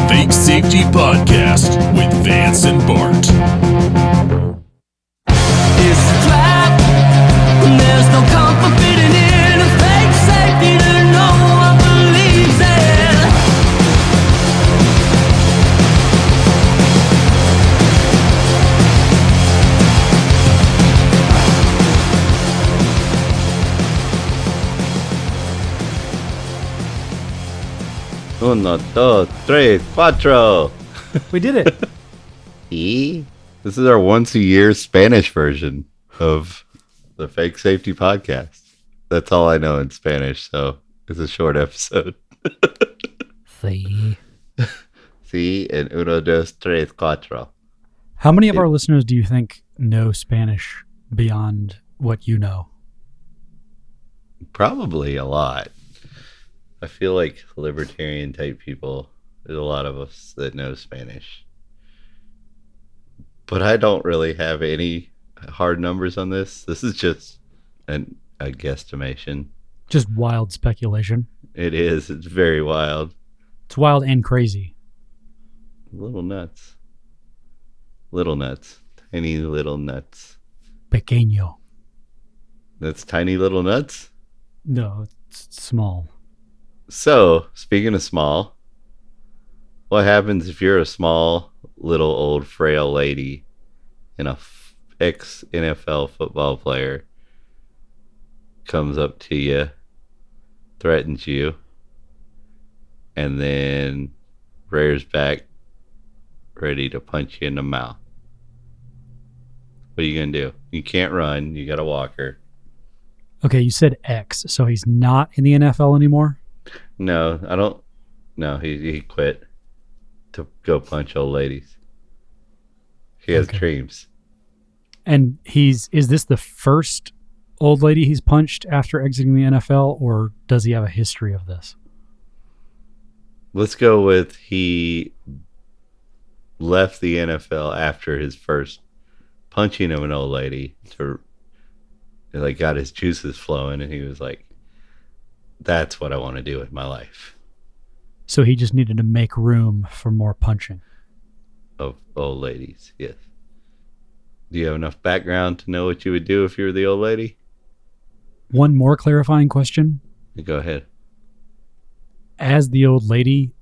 Fake Safety Podcast with Vance and Bart. It's a trap. There's no comfort fitting in a fake safety that no one believes in. Uno, dos, tres, cuatro. We did it. This is our once a year Spanish version of the Fake Safety Podcast. That's all I know in Spanish, so it's a short episode. See. Sí, and uno, dos, tres, cuatro. How many of our listeners do you think know Spanish beyond what you know? Probably a lot. I feel like libertarian type people, there's a lot of us that know Spanish. But I don't really have any hard numbers on this. This is just a guesstimation. Just wild speculation. It is. It's very wild. It's wild and crazy. Little nuts. Little nuts. Tiny little nuts. Pequeño. That's tiny little nuts? No, it's small. So, speaking of small, what happens if you're a small, little, old, frail lady and a ex-NFL football player comes up to you, threatens you, and then rears back, ready to punch you in the mouth? What are you going to do? You can't run. You got a walker. Okay, you said X, so he's not in the NFL anymore? No, I don't. No, he quit to go punch old ladies. He has dreams. And is this the first old lady he's punched after exiting the NFL, or does he have a history of this? Let's go with he left the NFL after his first punching of an old lady to got his juices flowing, and he was like, that's what I want to do with my life. So he just needed to make room for more punching. Of old ladies, yes. Do you have enough background to know what you would do if you were the old lady? One more clarifying question. Go ahead. As the old lady,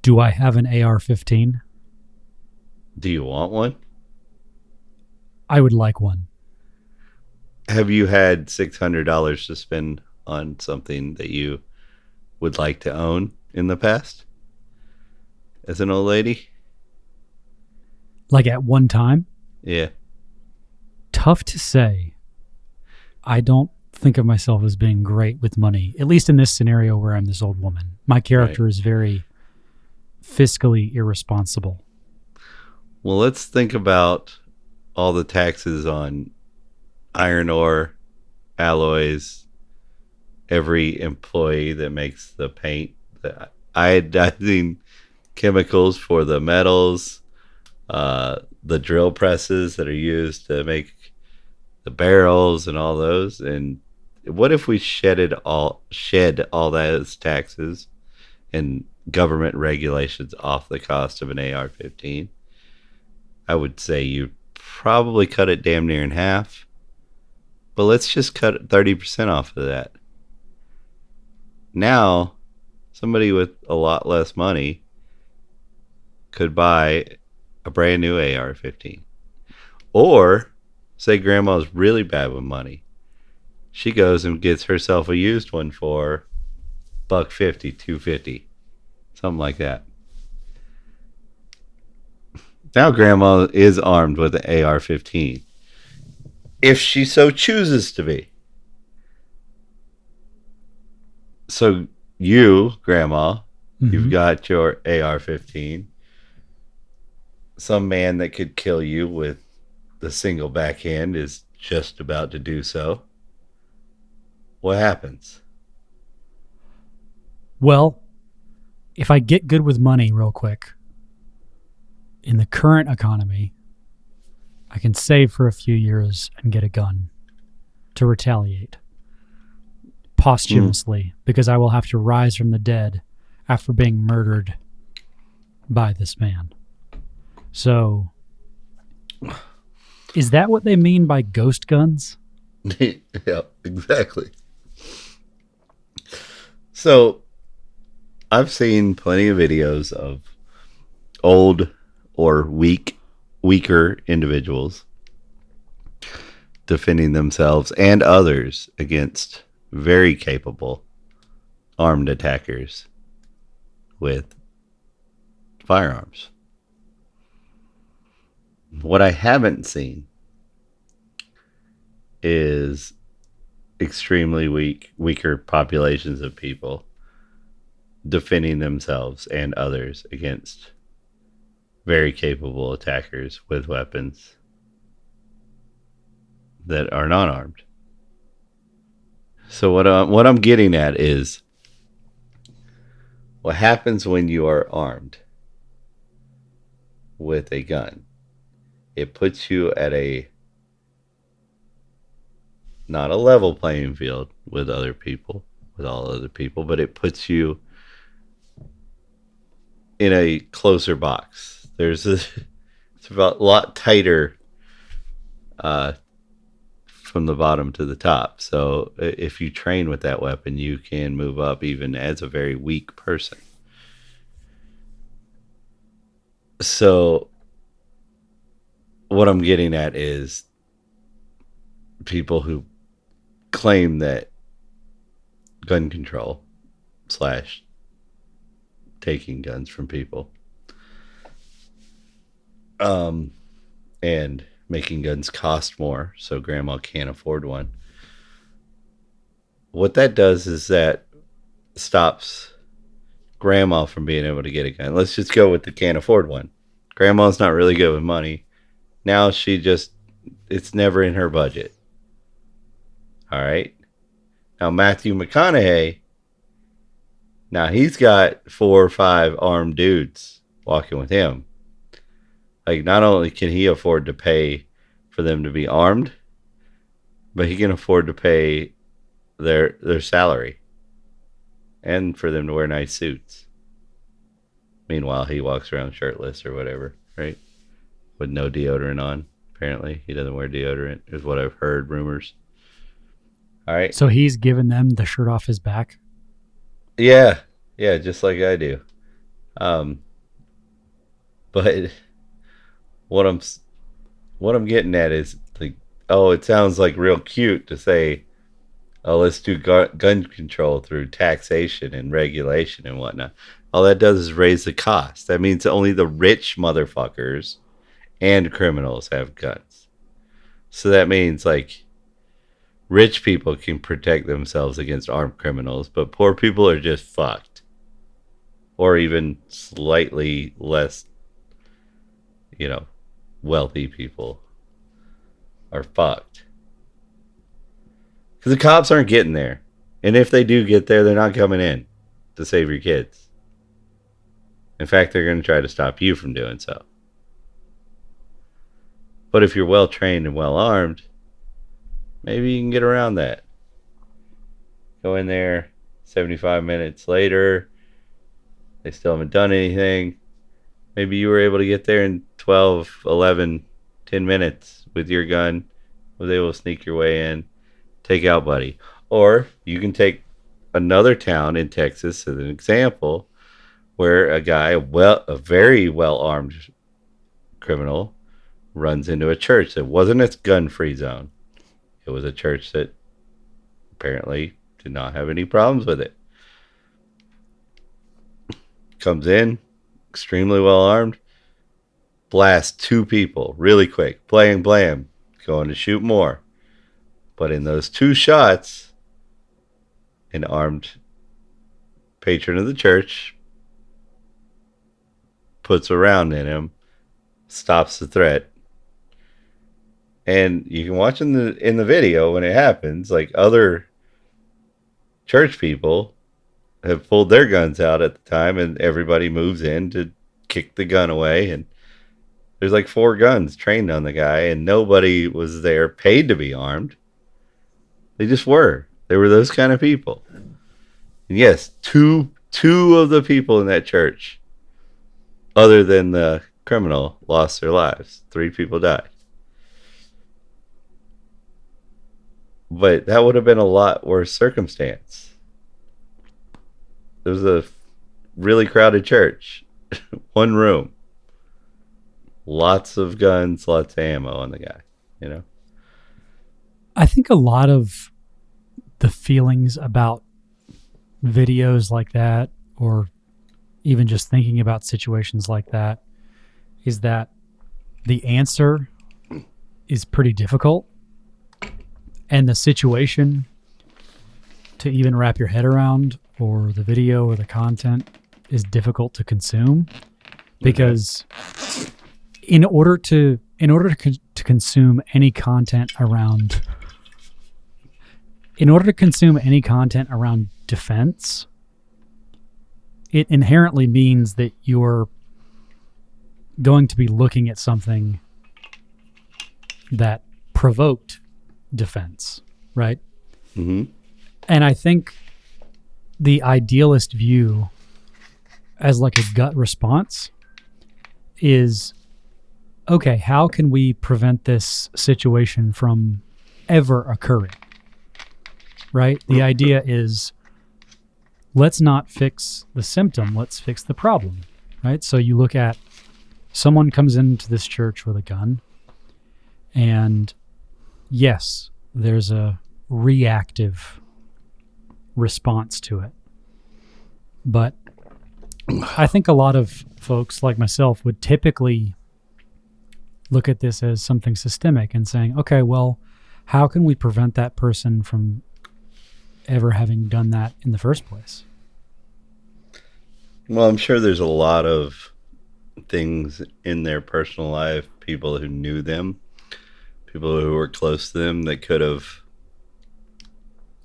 do I have an AR-15? Do you want one? I would like one. Have you had $600 to spend on something that you would like to own in the past as an old lady? Like at one time? Yeah. Tough to say. I don't think of myself as being great with money, at least in this scenario where I'm this old woman. My character is very fiscally irresponsible. Well, let's think about all the taxes on iron ore, alloys, every employee that makes the paint, the iodizing chemicals for the metals, the drill presses that are used to make the barrels and all those. And what if we shed all those taxes and government regulations off the cost of an AR-15? I would say you probably cut it damn near in half. But let's just cut 30% off of that. Now, somebody with a lot less money could buy a brand new AR-15. Or, say grandma's really bad with money. She goes and gets herself a used one for $150, $250, something like that. Now grandma is armed with an AR-15. If she so chooses to be. So you, grandma, you've got your AR-15. Some man that could kill you with the single backhand is just about to do so. What happens? Well, if I get good with money real quick, in the current economy, I can save for a few years and get a gun to retaliate posthumously because I will have to rise from the dead after being murdered by this man. So, is that what they mean by ghost guns? Yeah, exactly. So, I've seen plenty of videos of old or weaker individuals defending themselves and others against very capable armed attackers with firearms. What I haven't seen is extremely weaker populations of people defending themselves and others against very capable attackers with weapons that are not armed. So what I'm getting at is what happens when you are armed with a gun. It puts you at a not a level playing field with other people, with all other people, but it puts you in a closer box. It's about a lot tighter from the bottom to the top. So if you train with that weapon, you can move up even as a very weak person. So what I'm getting at is people who claim that gun control / taking guns from people and making guns cost more so grandma can't afford one. What that does is that stops grandma from being able to get a gun. Let's just go with the can't afford one. Grandma's not really good with money. Now it's never in her budget. All right. Now Matthew McConaughey, now he's got 4 or 5 armed dudes walking with him. Like, not only can he afford to pay for them to be armed, but he can afford to pay their salary and for them to wear nice suits. Meanwhile, he walks around shirtless or whatever, right? With no deodorant on. Apparently, he doesn't wear deodorant, is what I've heard, rumors. All right. So he's giving them the shirt off his back? Yeah, just like I do. But what I'm getting at is like, oh, it sounds like real cute to say, oh, let's do gun control through taxation and regulation and whatnot. All that does is raise the cost. That means only the rich motherfuckers and criminals have guns. So that means like rich people can protect themselves against armed criminals, but poor people are just fucked. Or even slightly less, wealthy people are fucked. Because the cops aren't getting there. And if they do get there, they're not coming in to save your kids. In fact, they're going to try to stop you from doing so. But if you're well trained and well armed, maybe you can get around that. Go in there 75 minutes later. They still haven't done anything. Maybe you were able to get there in 12, 11, 10 minutes with your gun. Was able to sneak your way in. Take out buddy. Or you can take another town in Texas as an example where a guy, a very well-armed criminal, runs into a church that wasn't its gun-free zone. It was a church that apparently did not have any problems with it. Comes in, extremely well-armed, blasts 2 people really quick, blam, blam, going to shoot more. But in those 2 shots, an armed patron of the church puts a round in him, stops the threat. And you can watch in the video when it happens, like other church people have pulled their guns out at the time, and everybody moves in to kick the gun away. And there's like 4 guns trained on the guy, and nobody was there paid to be armed. They just were. They were those kind of people. And yes, two of the people in that church other than the criminal, lost their lives. 3 people died. But that would have been a lot worse circumstance. It was a really crowded church. 1 room. Lots of guns, lots of ammo on the guy, you know? I think a lot of the feelings about videos like that, or even just thinking about situations like that, is that the answer is pretty difficult. And the situation to even wrap your head around, or the video or the content, is difficult to consume, because in order to consume any content around defense, it inherently means that you're going to be looking at something that provoked defense, right? Mm-hmm. And I think the idealist view, as like a gut response, is, okay, how can we prevent this situation from ever occurring? Right? The idea is, let's not fix the symptom, let's fix the problem. Right? So you look at someone comes into this church with a gun, and yes, there's a reactive response to it. But I think a lot of folks like myself would typically look at this as something systemic and saying, okay, well, how can we prevent that person from ever having done that in the first place? Well, I'm sure there's a lot of things in their personal life, people who knew them, people who were close to them, that could have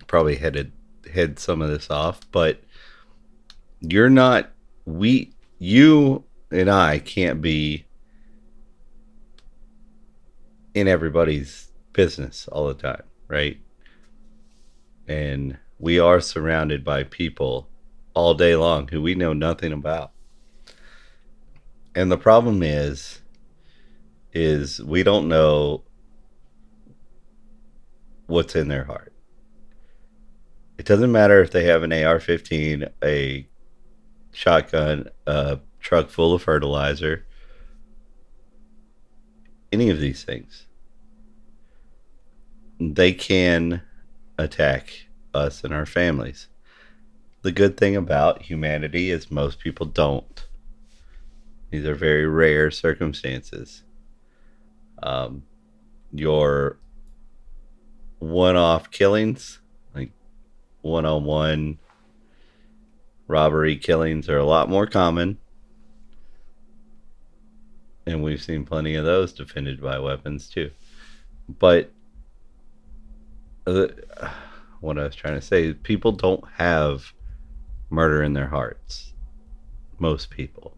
probably head some of this off. But you and I can't be in everybody's business all the time, right? And we are surrounded by people all day long who we know nothing about. And the problem is we don't know what's in their heart. It doesn't matter if they have an AR-15, a shotgun, a truck full of fertilizer, any of these things. They can attack us and our families. The good thing about humanity is most people don't. These are very rare circumstances. Your one-off killings, like one-on-one robbery killings, are a lot more common. And we've seen plenty of those defended by weapons too. But what I was trying to say is, people don't have murder in their hearts. Most people.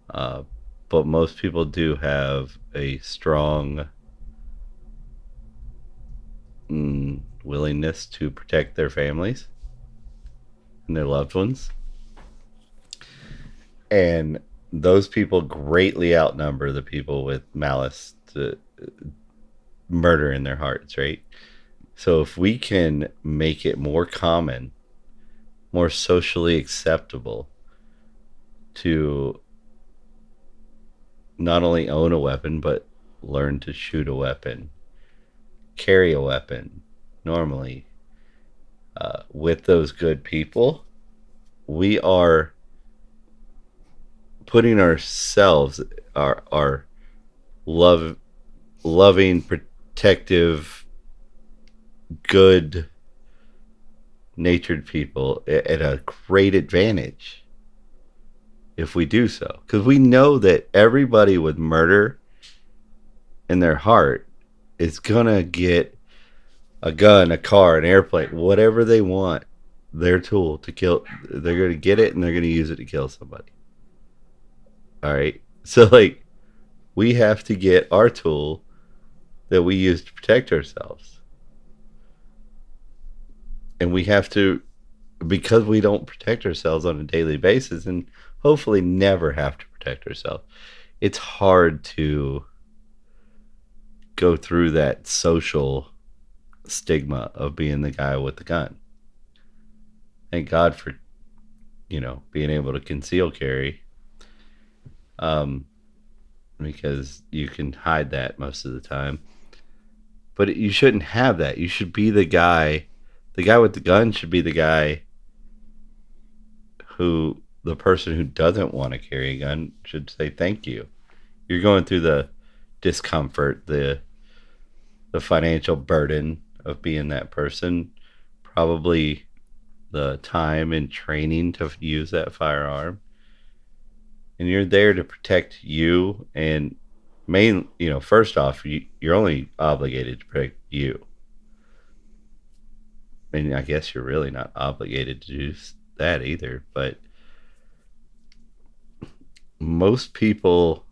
But most people do have a strong willingness to protect their families and their loved ones. And those people greatly outnumber the people with malice, to murder in their hearts, right? So if we can make it more common, more socially acceptable to not only own a weapon, but learn to shoot a weapon, carry a weapon normally, with those good people, we are putting ourselves, our loving, protective, good natured people at a great advantage if we do so. Because we know that everybody with murder in their heart is gonna get a gun, a car, an airplane, whatever they want, their tool to kill. They're gonna get it and they're gonna use it to kill somebody. All right, so like, we have to get our tool that we use to protect ourselves, and we have to because we don't protect ourselves on a daily basis and hopefully never have to protect ourselves, it's hard to go through that social stigma of being the guy with the gun. Thank God for, being able to conceal carry. Because you can hide that most of the time. But you shouldn't have that. You should be the guy with the gun should be the guy who, the person who doesn't want to carry a gun should say thank you. You're going through the discomfort, the financial burden of being that person, probably the time and training to use that firearm. And you're there to protect you, and first off, you're only obligated to protect you. And I guess you're really not obligated to do that either, but most people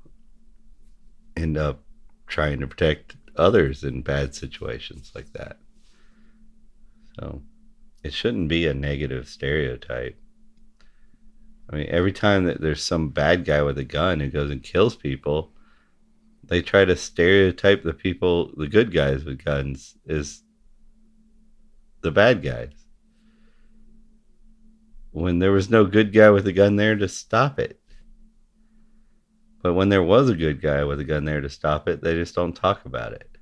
end up trying to protect others in bad situations like that. So it shouldn't be a negative stereotype. I mean, every time that there's some bad guy with a gun who goes and kills people, they try to stereotype the good guys with guns, as the bad guys, when there was no good guy with a gun there to stop it. But when there was a good guy with a gun there to stop it, they just don't talk about it.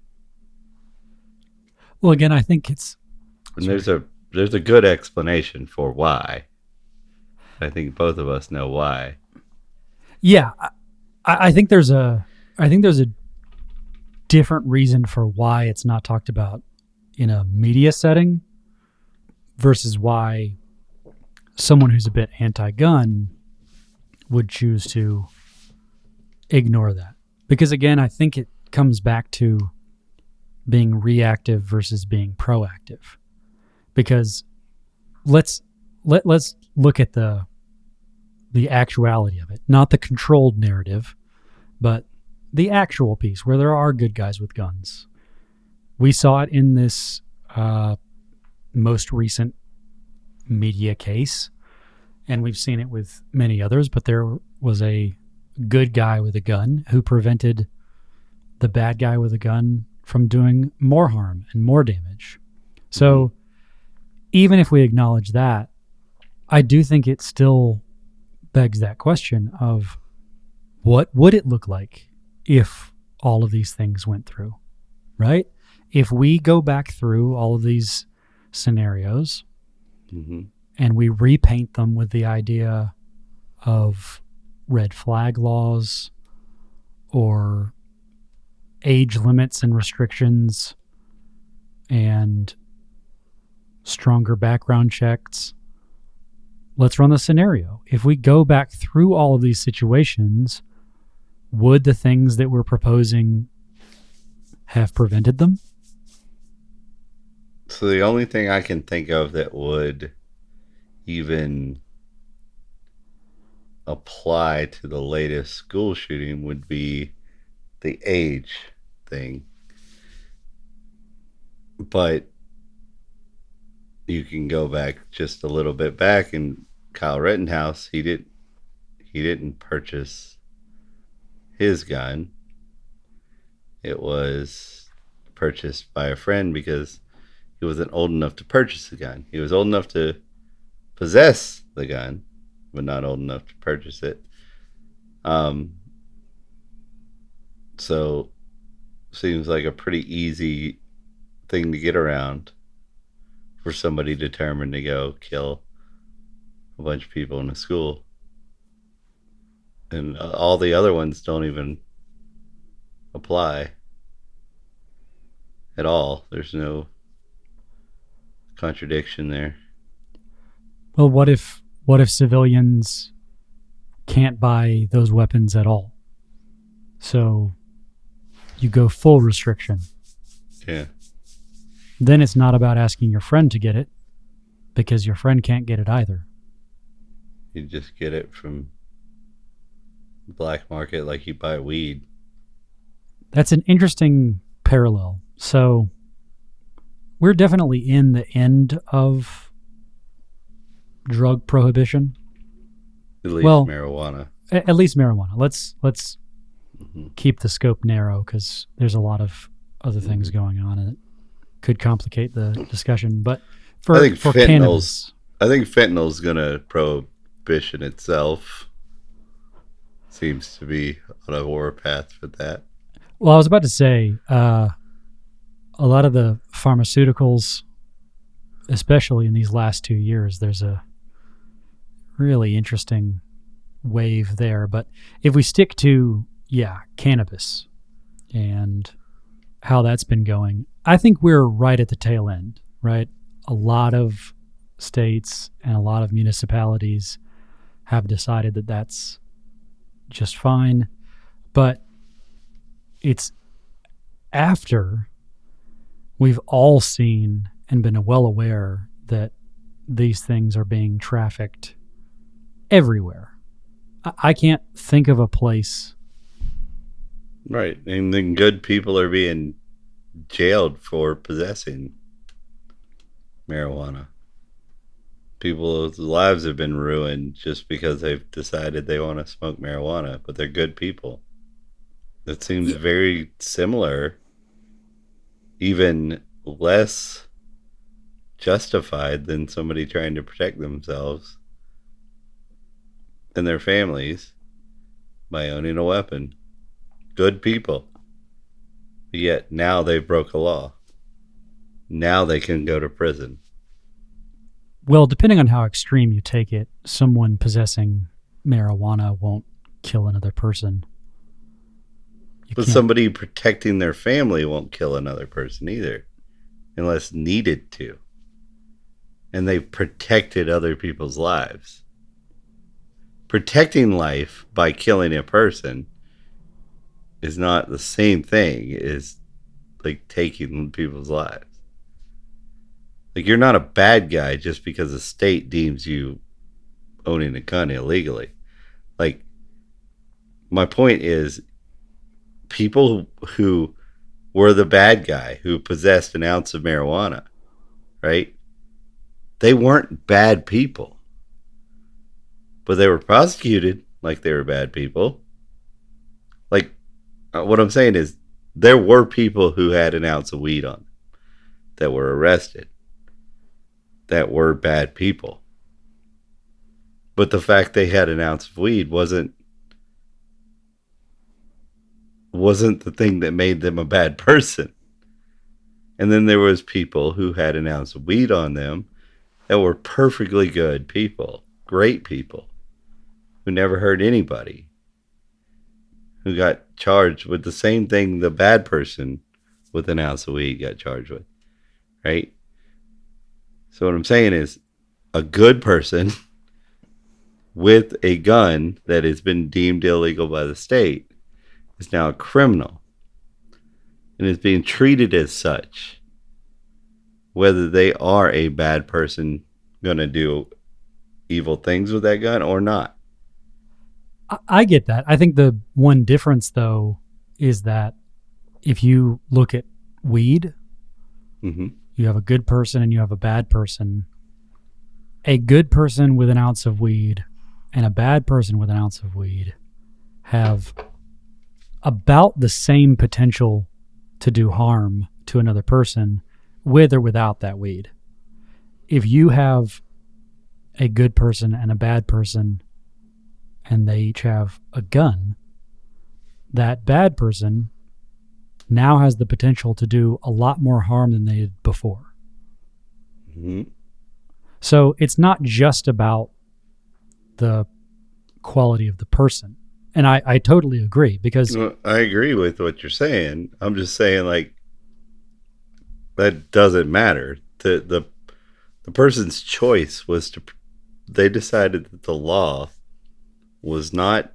Well, again, I think and there's a good explanation for why. I think both of us know why. Yeah, I think there's a different reason for why it's not talked about in a media setting versus why someone who's a bit anti-gun would choose to ignore that. Because again, I think it comes back to being reactive versus being proactive. Because let's look at the actuality of it, not the controlled narrative, but the actual piece where there are good guys with guns. We saw it in this most recent media case, and we've seen it with many others, but there was a good guy with a gun who prevented the bad guy with a gun from doing more harm and more damage. So even if we acknowledge that, I do think it still begs that question of what would it look like if all of these things went through, right? If we go back through all of these scenarios and we repaint them with the idea of red flag laws or age limits and restrictions and stronger background checks, let's run the scenario. If we go back through all of these situations, would the things that we're proposing have prevented them? So the only thing I can think of that would even apply to the latest school shooting would be the age thing. But you can go back just a little bit back, and Kyle Rittenhouse, he didn't purchase his gun. It was purchased by a friend because he wasn't old enough to purchase the gun. He was old enough to possess the gun, but not old enough to purchase it. So seems like a pretty easy thing to get around for somebody determined to go kill a bunch of people in a school. And all the other ones don't even apply at all. There's no contradiction there. Well, what if civilians can't buy those weapons at all? So you go full restriction. Yeah. Then it's not about asking your friend to get it, because your friend can't get it either. You just get it from the black market like you buy weed. That's an interesting parallel. So we're definitely in the end of drug prohibition. At least Well, marijuana. At least marijuana. Let's Mhm. keep the scope narrow because there's a lot of other things going on and it could complicate the discussion. But I think for fentanyl's. cannabis, I think fentanyl's gonna prohibition itself. Seems to be on a warpath for that. well, I was about to say a lot of the pharmaceuticals, especially in these last 2 years, there's a really interesting wave there. But if we stick to cannabis and how that's been going, I think we're right at the tail end, right? A lot of states and a lot of municipalities have decided that that's just fine, but it's after we've all seen and been well aware that these things are being trafficked everywhere. I can't think of a place. Right, and then good people are being jailed for possessing marijuana. People's lives have been ruined just because they've decided they want to smoke marijuana, but they're good people. That seems very similar, even less justified than somebody trying to protect themselves and their families by owning a weapon. Good people. Yet now they broke a law. Now they can go to prison. Well, depending on how extreme you take it, someone possessing marijuana won't kill another person. But somebody protecting their family won't kill another person either, unless needed to. And they've protected other people's lives. Protecting life by killing a person is not the same thing as like taking people's lives. Like, you're not a bad guy just because the state deems you owning a gun illegally. Like, my point is, people who were the bad guy who possessed an ounce of marijuana, right? They weren't bad people. But they were prosecuted like they were bad people. Like, what I'm saying is, there were people who had an ounce of weed on them that were arrested, that were bad people. But the fact they had an ounce of weed wasn't the thing that made them a bad person. And then there was people who had an ounce of weed on them that were perfectly good people, great people, who never hurt anybody, who got charged with the same thing the bad person with an ounce of weed got charged with, right? So what I'm saying is, a good person with a gun that has been deemed illegal by the state is now a criminal and is being treated as such, whether they are a bad person going to do evil things with that gun or not. I get that. I think the one difference, though, is that if you look at weed, you have a good person and you have a bad person. A good person with an ounce of weed and a bad person with an ounce of weed have about the same potential to do harm to another person with or without that weed. If you have a good person and a bad person and they each have a gun, that bad person now has the potential to do a lot more harm than they did before. So it's not just about the quality of the person. And I totally agree, because I agree with what you're saying. I'm just saying, like, that doesn't matter. The person's choice was they decided that the law was not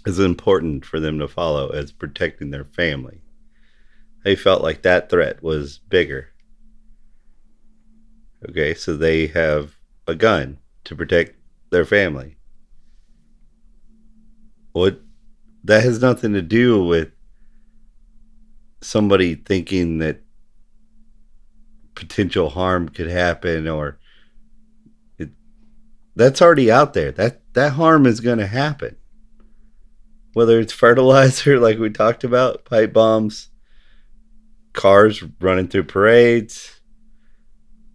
as important for them to follow as protecting their family. They felt like that threat was bigger. Okay, so they have a gun to protect their family. What that has nothing to do with somebody thinking that potential harm could happen, or That's already out there. That harm is going to happen. Whether it's fertilizer, like we talked about, pipe bombs, cars running through parades,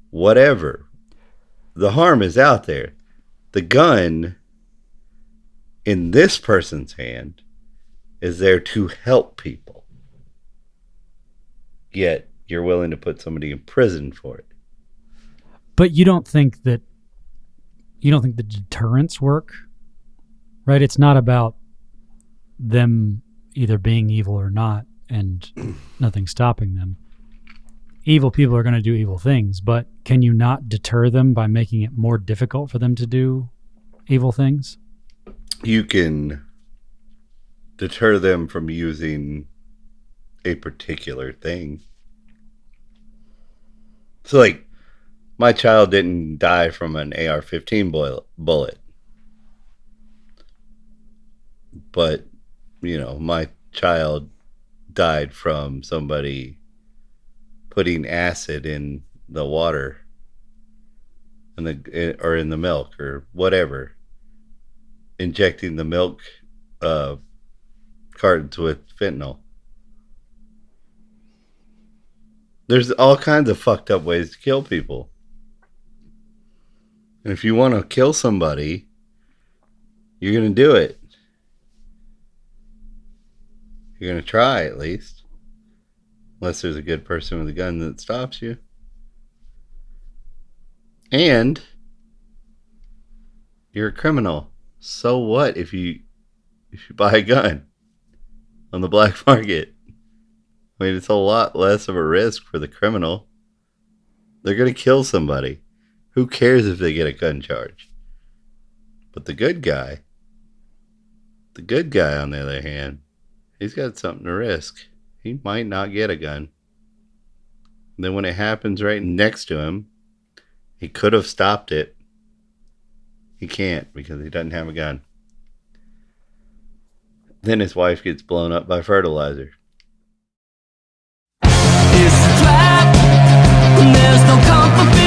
whatever. The harm is out there. The gun in this person's hand is there to help people. Yet you're willing to put somebody in prison for it. But you don't think the deterrents work, right? It's not about them either being evil or not and nothing stopping them. Evil people are going to do evil things, but can you not deter them by making it more difficult for them to do evil things? You can deter them from using a particular thing. So, like, my child didn't die from an AR-15 bullet. But, you know, my child died from somebody putting acid in the water or in the milk or whatever. Injecting the milk cartons with fentanyl. There's all kinds of fucked up ways to kill people. And if you want to kill somebody, you're going to do it. You're going to try, at least. Unless there's a good person with a gun that stops you. And you're a criminal. So what if you buy a gun on the black market? I mean, it's a lot less of a risk for the criminal. They're going to kill somebody. Who cares if they get a gun charge? But the good guy, on the other hand, he's got something to risk. He might not get a gun. And then when it happens right next to him, he could have stopped it. He can't because he doesn't have a gun. Then his wife gets blown up by fertilizer. It's a trap. There's no comfort.